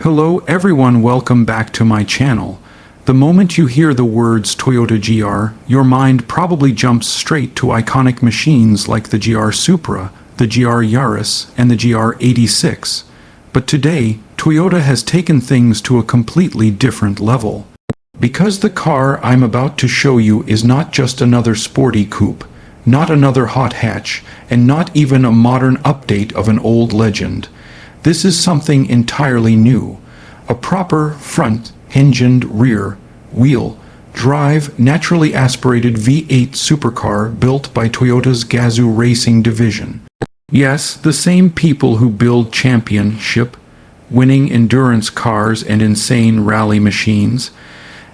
Hello everyone, welcome back to my channel. The moment you hear the words Toyota GR, your mind probably jumps straight to iconic machines like the GR Supra, the GR Yaris, and the GR 86. But today, Toyota has taken things to a completely different level. Because the car I'm about to show you is not just another sporty coupe, not another hot hatch, and not even a modern update of an old legend. This is something entirely new. A proper front-engined rear-wheel drive naturally aspirated V8 supercar built by Toyota's Gazoo Racing division. Yes, the same people who build championship-winning endurance cars and insane rally machines.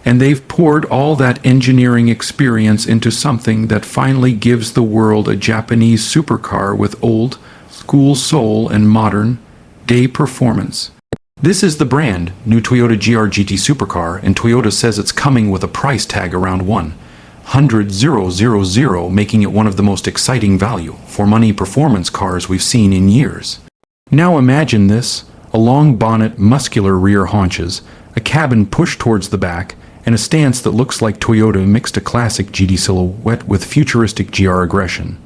And they've poured all that engineering experience into something that finally gives the world a Japanese supercar with old, school soul and modern day performance. This is the brand new Toyota GR GT Supercar, and Toyota says it's coming with a price tag around $100,000, making it one of the most exciting value for money performance cars we've seen in years. Now imagine this: a long bonnet, muscular rear haunches, a cabin pushed towards the back, and a stance that looks like Toyota mixed a classic GT silhouette with futuristic GR aggression.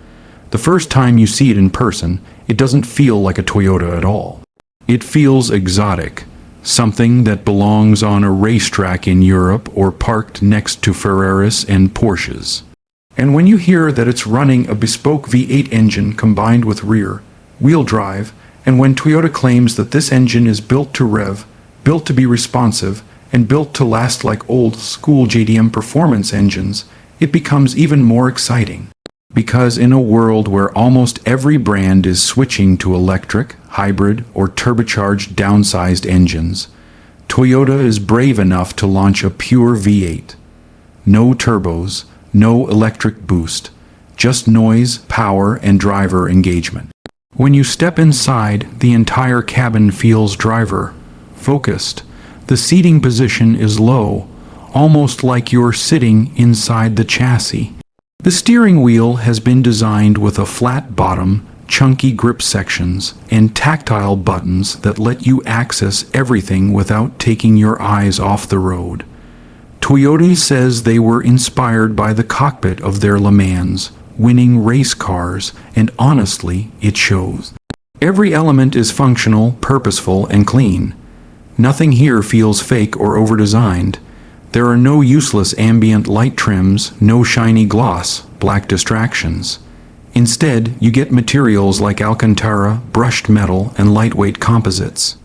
The first time you see it in person, it doesn't feel like a Toyota at all. It feels exotic, something that belongs on a racetrack in Europe or parked next to Ferraris and Porsches. And when you hear that it's running a bespoke V8 engine combined with rear-wheel drive, and when Toyota claims that this engine is built to rev, built to be responsive, and built to last like old-school JDM performance engines, it becomes even more exciting. Because in a world where almost every brand is switching to electric, hybrid, or turbocharged downsized engines, Toyota is brave enough to launch a pure V8. No turbos, no electric boost, just noise, power, and driver engagement. When you step inside, the entire cabin feels driver-focused. The seating position is low, almost like you're sitting inside the chassis. The steering wheel has been designed with a flat bottom, chunky grip sections, and tactile buttons that let you access everything without taking your eyes off the road. Toyota says they were inspired by the cockpit of their Le Mans winning race cars, and honestly, it shows. Every element is functional, purposeful, and clean. Nothing here feels fake or over-designed. There are no useless ambient light trims, no shiny gloss, black distractions. Instead, you get materials like Alcantara, brushed metal, and lightweight composites.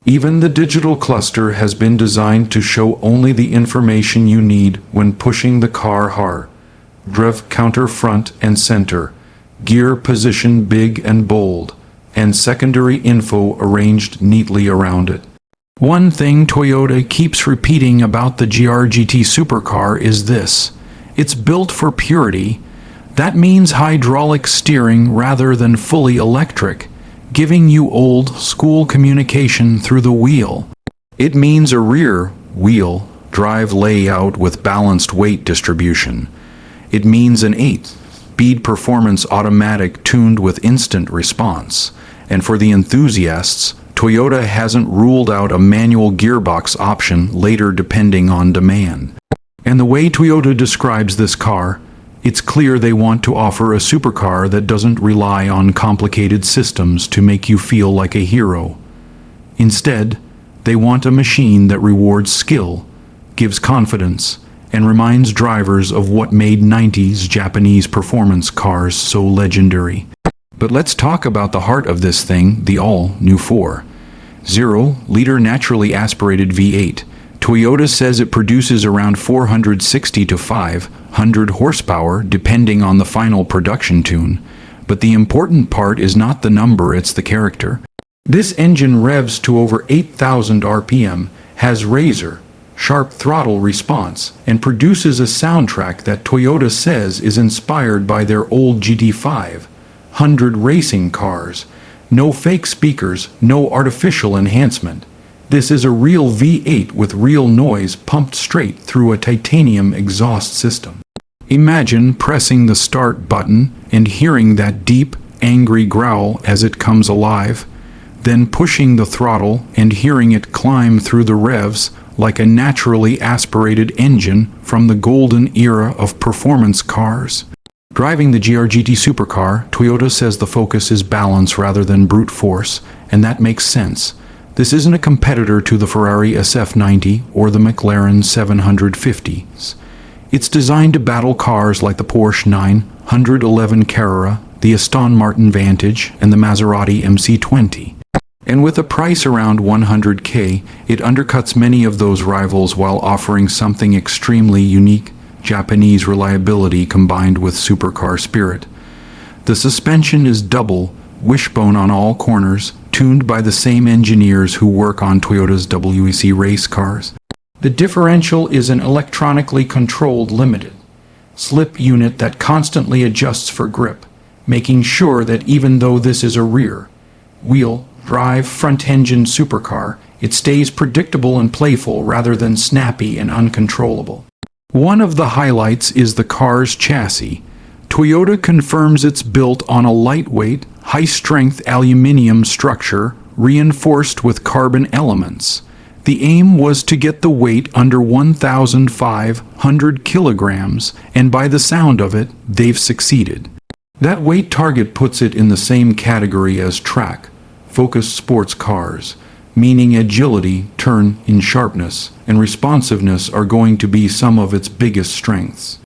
Even the digital cluster has been designed to show only the information you need when pushing the car hard. Rev counter front and center, gear position big and bold, and secondary info arranged neatly around it. One thing Toyota keeps repeating about the GR GT Supercar is this: it's built for purity. That means hydraulic steering rather than fully electric, giving you old-school communication through the wheel. It means a rear-wheel drive layout with balanced weight distribution. It means an 8-speed performance automatic tuned with instant response. And for the enthusiasts, Toyota hasn't ruled out a manual gearbox option later depending on demand. And the way Toyota describes this car, it's clear they want to offer a supercar that doesn't rely on complicated systems to make you feel like a hero. Instead, they want a machine that rewards skill, gives confidence, and reminds drivers of what made 90s Japanese performance cars so legendary. But let's talk about the heart of this thing, the all-new 4.0-liter naturally aspirated V8. Toyota says it produces around 460 to 500 horsepower depending on the final production tune. But the important part is not the number, it's the character. This engine revs to over 8,000 RPM, has razor-sharp throttle response, and produces a soundtrack that Toyota says is inspired by their old GT5 racing cars. No fake speakers, no artificial enhancement. This is a real V8 with real noise pumped straight through a titanium exhaust system. Imagine pressing the start button and hearing that deep, angry growl as it comes alive. then pushing the throttle and hearing it climb through the revs like a naturally aspirated engine from the golden era of performance cars. Driving the GR GT Supercar, Toyota says the focus is balance rather than brute force, and that makes sense. This isn't a competitor to the Ferrari SF90 or the McLaren 750s. It's designed to battle cars like the Porsche 911 Carrera, the Aston Martin Vantage, and the Maserati MC20. And with a price around $100K, it undercuts many of those rivals while offering something extremely unique: Japanese reliability combined with supercar spirit. The suspension is double wishbone on all corners, tuned by the same engineers who work on Toyota's WEC race cars. The differential is an electronically controlled limited slip unit that constantly adjusts for grip, making sure that even though this is a rear-wheel drive front-engine supercar, it stays predictable and playful rather than snappy and uncontrollable. One of the highlights is the car's chassis. Toyota confirms it's built on a lightweight, high-strength aluminium structure reinforced with carbon elements. The aim was to get the weight under 1,500 kilograms, and by the sound of it, they've succeeded. That weight target puts it in the same category as track-focused sports cars, meaning agility, turn in sharpness, and responsiveness are going to be some of its biggest strengths.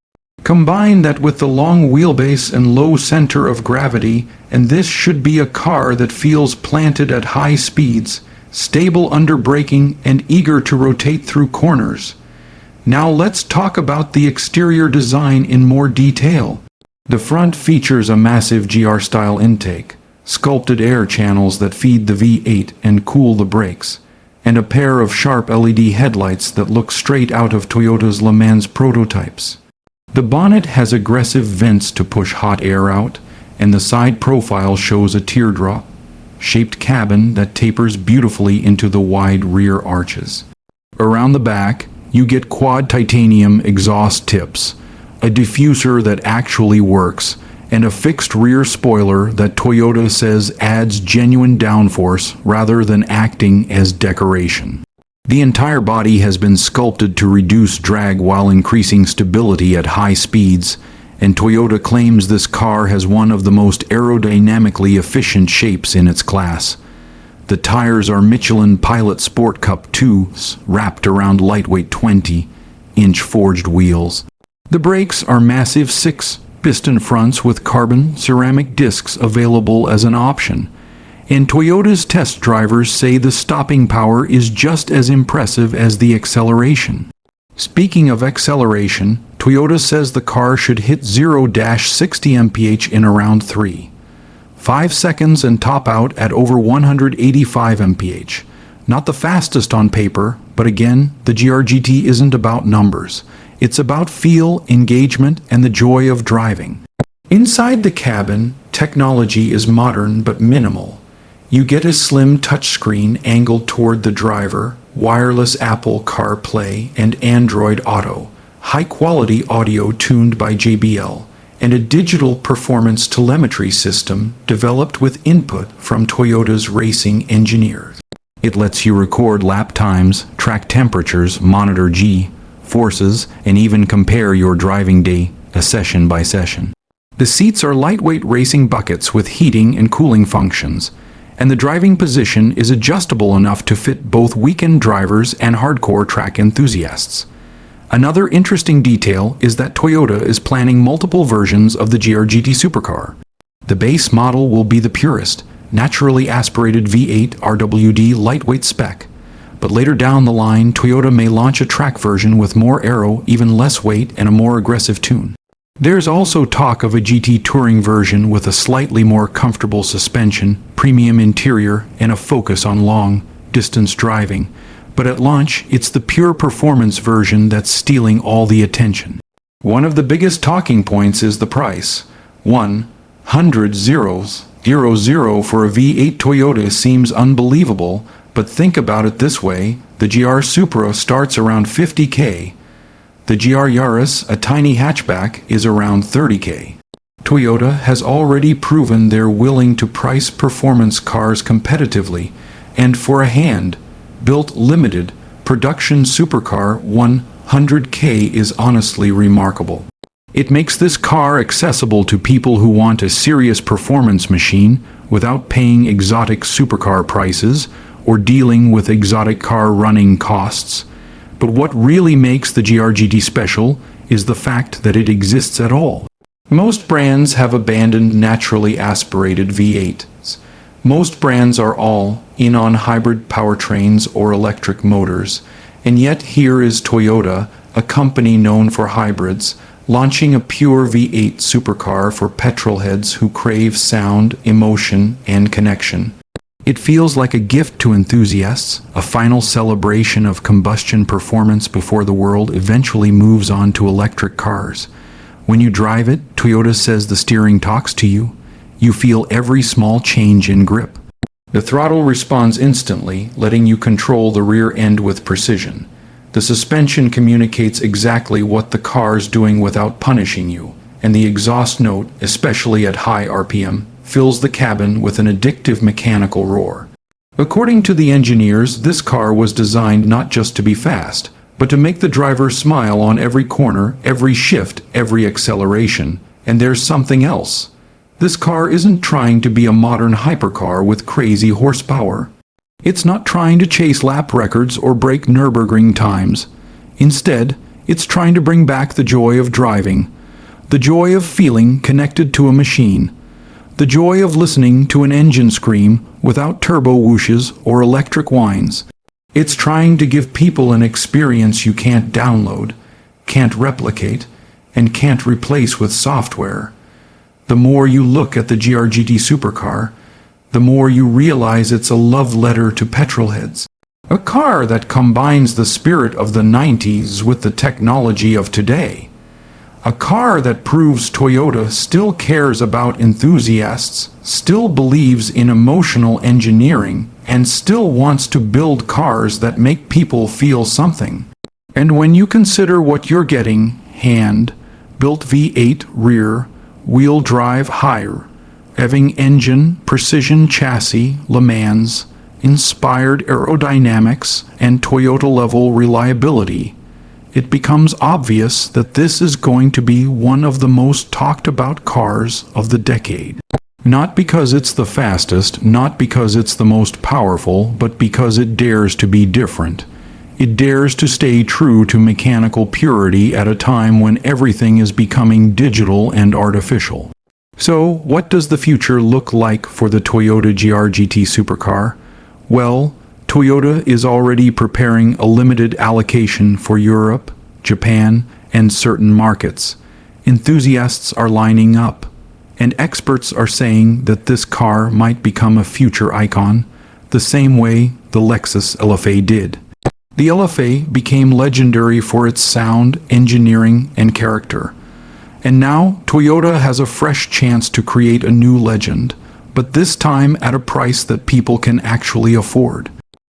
Combine that with the long wheelbase and low center of gravity, and this should be a car that feels planted at high speeds, stable under braking, and eager to rotate through corners. Now let's talk about the exterior design in more detail. The front features a massive GR-style intake, sculpted air channels that feed the V8 and cool the brakes, and a pair of sharp LED headlights that look straight out of Toyota's Le Mans prototypes. The bonnet has aggressive vents to push hot air out, and the side profile shows a teardrop-shaped cabin that tapers beautifully into the wide rear arches. Around the back, you get quad titanium exhaust tips, a diffuser that actually works, and a fixed rear spoiler that Toyota says adds genuine downforce rather than acting as decoration. The entire body has been sculpted to reduce drag while increasing stability at high speeds, and Toyota claims this car has one of the most aerodynamically efficient shapes in its class. The tires are Michelin Pilot Sport Cup 2s wrapped around lightweight 20-inch forged wheels. The brakes are massive 6-piston fronts with carbon ceramic discs available as an option. And Toyota's test drivers say the stopping power is just as impressive as the acceleration. Speaking of acceleration, Toyota says the car should hit 0-60 mph in around 3.5 seconds and top out at over 185 mph. Not the fastest on paper, but again, the GR GT isn't about numbers. It's about feel, engagement, and the joy of driving. Inside the cabin, technology is modern but minimal. You get a slim touchscreen angled toward the driver, wireless Apple CarPlay and Android Auto, high-quality audio tuned by JBL, and a digital performance telemetry system developed with input from Toyota's racing engineers. It lets you record lap times, track temperatures, monitor G-forces, and even compare your driving data session by session. The seats are lightweight racing buckets with heating and cooling functions, and the driving position is adjustable enough to fit both weekend drivers and hardcore track enthusiasts. Another interesting detail is that Toyota is planning multiple versions of the GR GT Supercar. The base model will be the purest, naturally aspirated V8 RWD lightweight spec, but later down the line Toyota may launch a track version with more aero, even less weight, and a more aggressive tune. There's also talk of a GT Touring version with a slightly more comfortable suspension, premium interior, and a focus on long-distance driving. But at launch, it's the pure performance version that's stealing all the attention. One of the biggest talking points is the price. $100,000 for a V8 Toyota seems unbelievable, but think about it this way: the GR Supra starts around $50K. The GR Yaris, a tiny hatchback, is around $30K. Toyota has already proven they're willing to price performance cars competitively, and for a hand-built limited production supercar 100K is honestly remarkable. It makes this car accessible to people who want a serious performance machine without paying exotic supercar prices or dealing with exotic car running costs. But what really makes the GR GT special is the fact that it exists at all. Most brands have abandoned naturally aspirated V8s. Most brands are all in on hybrid powertrains or electric motors, and yet here is Toyota, a company known for hybrids, launching a pure V8 supercar for petrolheads who crave sound, emotion, and connection. It feels like a gift to enthusiasts, a final celebration of combustion performance before the world eventually moves on to electric cars. When you drive it, Toyota says the steering talks to you. You feel every small change in grip. The throttle responds instantly, letting you control the rear end with precision. The suspension communicates exactly what the car's doing without punishing you, and the exhaust note, especially at high RPM, fills the cabin with an addictive mechanical roar. According to the engineers, this car was designed not just to be fast, but to make the driver smile on every corner, every shift, every acceleration. And there's something else. This car isn't trying to be a modern hypercar with crazy horsepower. It's not trying to chase lap records or break Nürburgring times. Instead, it's trying to bring back the joy of driving, the joy of feeling connected to a machine, the joy of listening to an engine scream without turbo whooshes or electric whines. It's trying to give people an experience you can't download, can't replicate, and can't replace with software. The more you look at the GR GT Supercar, the more you realize it's a love letter to petrolheads. A car that combines the spirit of the 90s with the technology of today. A car that proves Toyota still cares about enthusiasts, still believes in emotional engineering, and still wants to build cars that make people feel something. And when you consider what you're getting, hand-built V8 rear-wheel drive higher, revving engine, precision chassis, Le Mans, inspired aerodynamics, and Toyota-level reliability, it becomes obvious that this is going to be one of the most talked about cars of the decade. Not because it's the fastest, not because it's the most powerful, but because it dares to be different. It dares to stay true to mechanical purity at a time when everything is becoming digital and artificial. So, what does the future look like for the Toyota GR GT Supercar? Well, Toyota is already preparing a limited allocation for Europe, Japan, and certain markets. Enthusiasts are lining up, and experts are saying that this car might become a future icon, the same way the Lexus LFA did. The LFA became legendary for its sound, engineering, and character. And now Toyota has a fresh chance to create a new legend, but this time at a price that people can actually afford.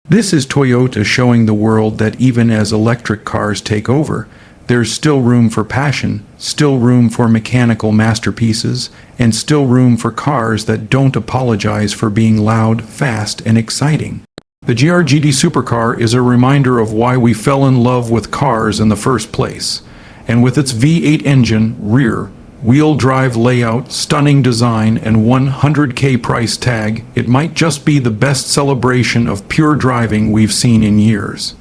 This is Toyota showing the world that even as electric cars take over, there's still room for passion, still room for mechanical masterpieces, and still room for cars that don't apologize for being loud, fast, and exciting. The GR GT Supercar is a reminder of why we fell in love with cars in the first place. And with its V8 engine, rear-wheel drive layout, stunning design, and 100K price tag, it might just be the best celebration of pure driving we've seen in years.